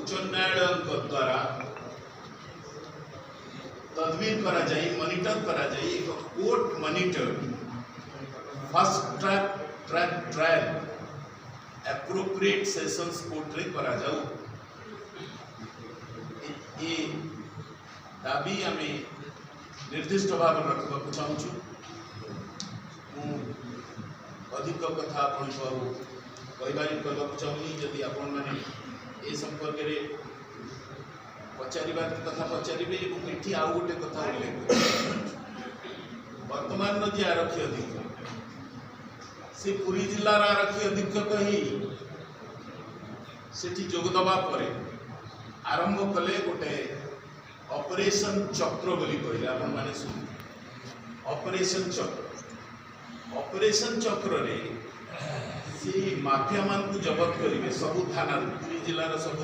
उच्च न्यायालय द्वारा तदबीर करा जाए मॉनिटर करा जाए एक court monitor fast track trial appropriate sessions court रे करा जाऊ ये दाबी आम निर्दिष्ट भाव रखा चाहूँ अधिक कथा आपण कहबार चाहूनी जदि आपण मैंने संपर्क में पचार कथा पचारे ये आउ गोटे कथा उल्लेख वर्तमान जी आरक्षी अधीक्षक से पुरी जिलार आरक्षी अधीक्षक ही सेठी जोगदबा परे आरंभ कले गोटे ऑपरेशन चक्र बोली कहले आपण माने सुन ऑपरेशन चक्र रे से माफिया मान को जबत करेंगे सबू थाना पुरी जिलार सबू